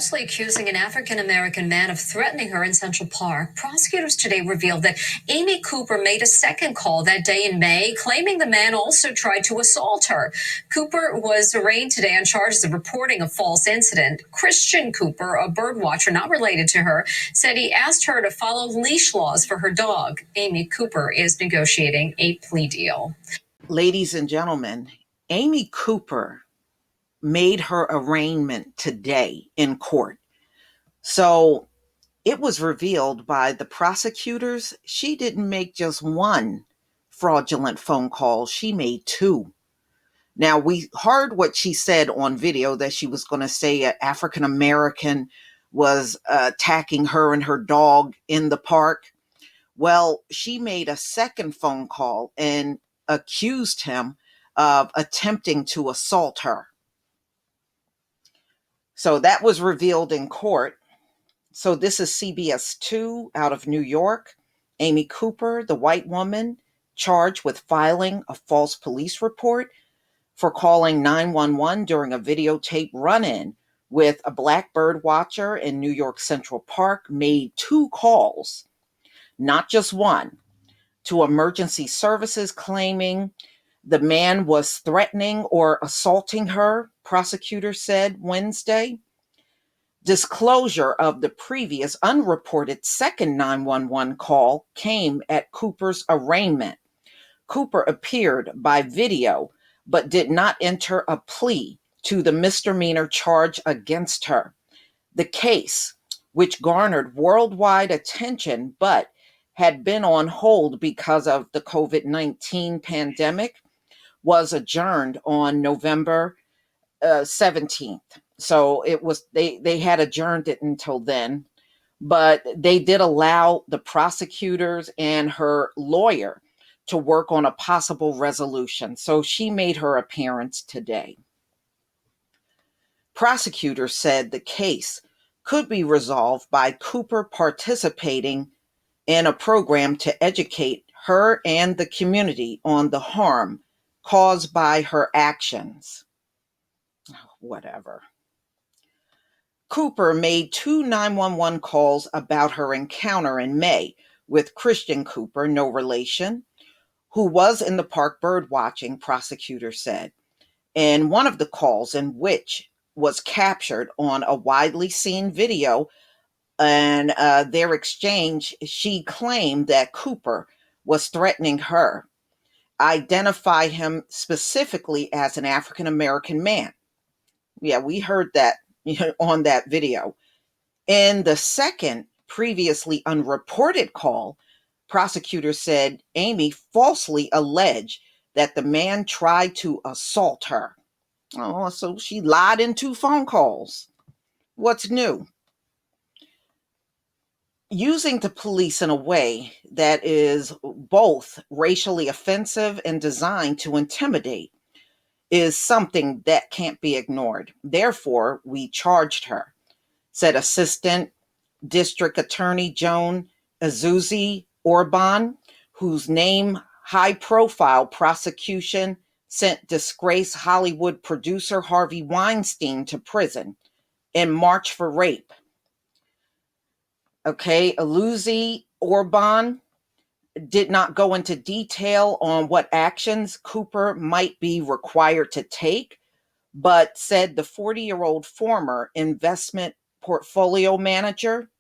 falsely accusing an African-American man of threatening her in Central Park. Prosecutors today revealed that Amy Cooper made a second call that day in May, claiming the man also tried to assault her. Cooper was arraigned today on charges of reporting a false incident. Christian Cooper, a bird watcher not related to her, said he asked her to follow leash laws for her dog. Amy Cooper is negotiating a plea deal. Ladies and gentlemen, Amy Cooper made her arraignment today in court. So it was revealed by the prosecutors she didn't make just one fraudulent phone call, she made two. Now, we heard what she said on video, that she was going to say an African American was attacking her and her dog in the park. Well, she made a second phone call and accused him of attempting to assault her. So that was revealed in court. So this is CBS 2 out of New York. Amy Cooper, the white woman, charged with filing a false police report for calling 911 during a videotape run-in with a black bird watcher in New York Central Park, made two calls, not just one, to emergency services, claiming the man was threatening or assaulting her, prosecutors said Wednesday. Disclosure of the previous unreported second 911 call came at Cooper's arraignment. Cooper appeared by video, but did not enter a plea to the misdemeanor charge against her. The case, which garnered worldwide attention but had been on hold because of the COVID-19 pandemic, was adjourned on November 17th. So it was they had adjourned it until then, but they did allow the prosecutors and her lawyer to work on a possible resolution. So she made her appearance today. Prosecutors said the case could be resolved by Cooper participating in a program to educate her and the community on the harm caused by her actions. Whatever. Cooper made two 911 calls about her encounter in May with Christian Cooper, no relation, who was in the park bird watching, prosecutors said. In one of the calls, in which was captured on a widely seen video, and their exchange, she claimed that Cooper was threatening her, identify him specifically as an African American man. Yeah, we heard that on that video. In the second, previously unreported call, prosecutors said Amy falsely alleged that the man tried to assault her. Oh, so she lied in two phone calls. What's new? Using the police in a way that is both racially offensive and designed to intimidate is something that can't be ignored. Therefore, we charged her, said Assistant District Attorney Joan Azuzi Orban, whose name high-profile prosecution sent disgraced Hollywood producer Harvey Weinstein to prison in March for rape. Okay, Azuzi Orban did not go into detail on what actions Cooper might be required to take, but said the 40-year-old former investment portfolio manager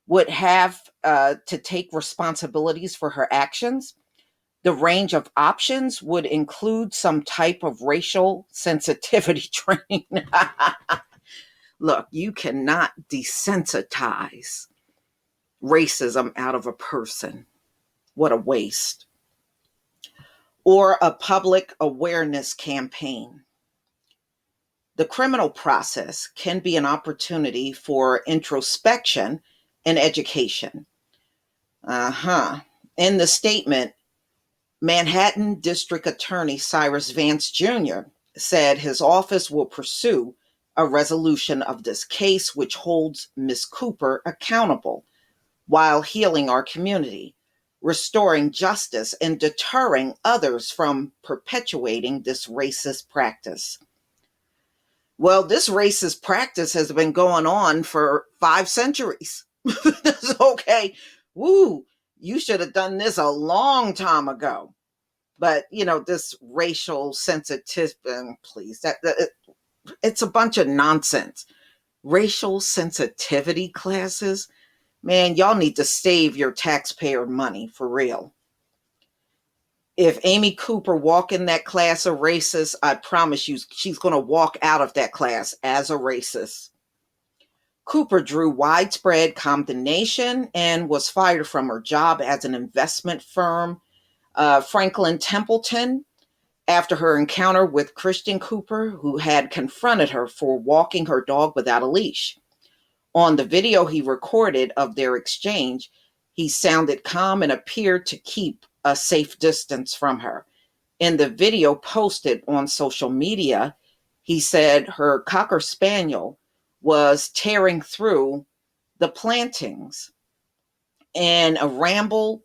would have to take responsibilities for her actions. The range of options would include some type of racial sensitivity training. Look, you cannot desensitize racism out of a person. What a waste. Or a public awareness campaign. The criminal process can be an opportunity for introspection and education. In the statement, Manhattan District Attorney Cyrus Vance Jr. said his office will pursue a resolution of this case, which holds Ms. Cooper accountable while healing our community, restoring justice, and deterring others from perpetuating this racist practice. Well, this racist practice has been going on for 5 centuries. Okay, woo, you should have done this a long time ago. But this racial sensitivity, please, it's a bunch of nonsense. Racial sensitivity classes, man, y'all need to save your taxpayer money for real. If Amy Cooper walk in that class of racists, I promise you she's going to walk out of that class as a racist. Cooper drew widespread condemnation and was fired from her job as an investment firm, Franklin Templeton, after her encounter with Christian Cooper, who had confronted her for walking her dog without a leash. On the video he recorded of their exchange, he sounded calm and appeared to keep a safe distance from her. In the video posted on social media, he said her Cocker Spaniel was tearing through the plantings and a ramble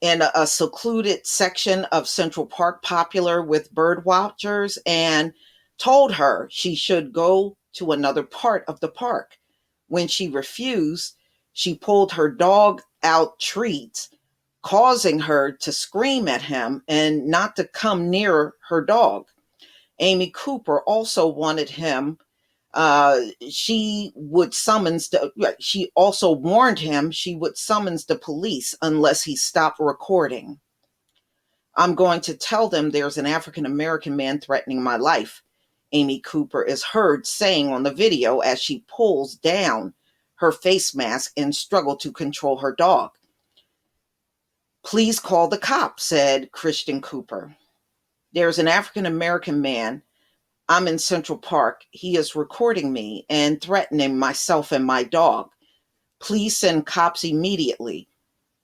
in a secluded section of Central Park popular with bird watchers, and told her she should go to another part of the park. When she refused, she pulled her dog out treats, causing her to scream at him and not to come near her dog. Amy Cooper also wanted him she would summons the, she also warned him she would summons the police unless he stopped recording. I'm going to tell them there's an African American man threatening my life, Amy Cooper is heard saying on the video as she pulls down her face mask and struggle to control her dog. Please call the cops, said Christian Cooper. There's an African American man. I'm in Central Park. He is recording me and threatening myself and my dog. Please send cops immediately,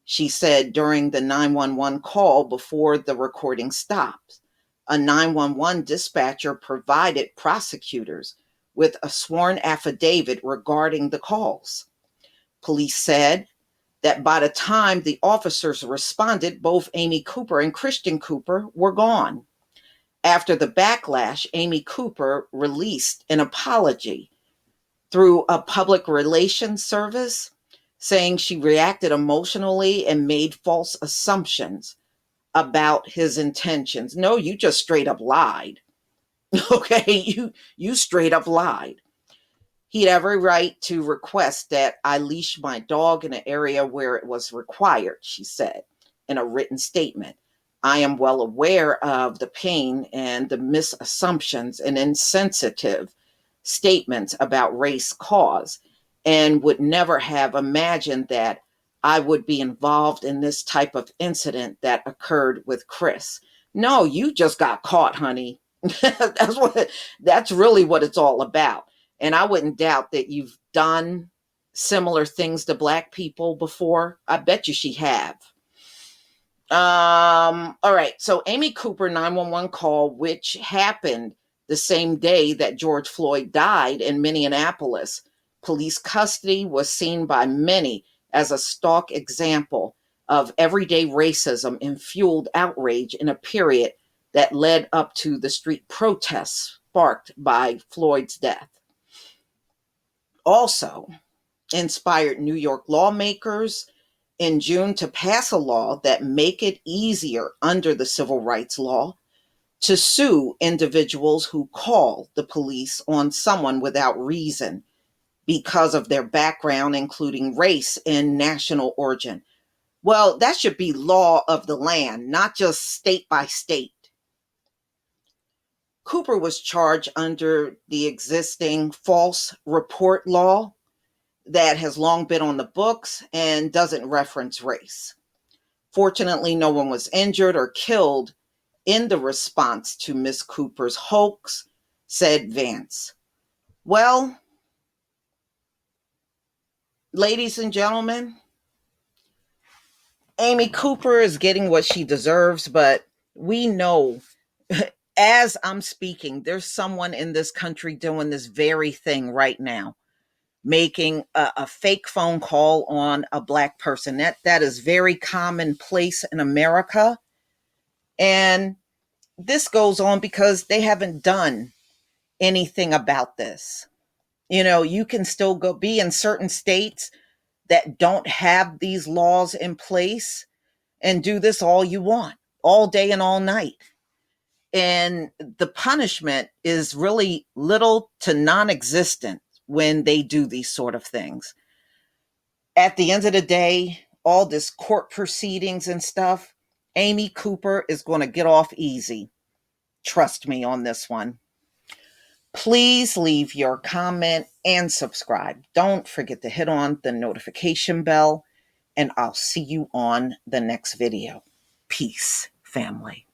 she said during the 911 call before the recording stopped. A 911 dispatcher provided prosecutors with a sworn affidavit regarding the calls. Police said that by the time the officers responded, both Amy Cooper and Christian Cooper were gone. After the backlash, Amy Cooper released an apology through a public relations service, saying she reacted emotionally and made false assumptions about his intentions. No, you just straight up lied. Okay, you straight up lied. He had every right to request that I leash my dog in an area where it was required, she said in a written statement. I am well aware of the pain and the misassumptions and insensitive statements about race cause, and would never have imagined that I would be involved in this type of incident that occurred with Chris. No, you just got caught, honey. That's really what it's all about. And I wouldn't doubt that you've done similar things to Black people before. I bet you she have. All right. So Amy Cooper 911 call, which happened the same day that George Floyd died in Minneapolis. Police custody was seen by many as a stark example of everyday racism and fueled outrage in a period that led up to the street protests sparked by Floyd's death. Also inspired New York lawmakers in June to pass a law that make it easier under the civil rights law to sue individuals who call the police on someone without reason because of their background, including race and national origin. Well, that should be law of the land, not just state by state. Cooper was charged under the existing false report law that has long been on the books and doesn't reference race. Fortunately, no one was injured or killed in the response to Miss Cooper's hoax, said Vance. Well, ladies and gentlemen, Amy Cooper is getting what she deserves, but we know as I'm speaking, there's someone in this country doing this very thing right now, making a fake phone call on a Black person. That is very commonplace in America. And this goes on because they haven't done anything about this. You can still go be in certain states that don't have these laws in place and do this all you want, all day and all night. And the punishment is really little to non existent when they do these sort of things. At the end of the day, all this court proceedings and stuff, Amy Cooper is going to get off easy. Trust me on this one. Please leave your comment and subscribe. Don't forget to hit on the notification bell, and I'll see you on the next video. Peace, family.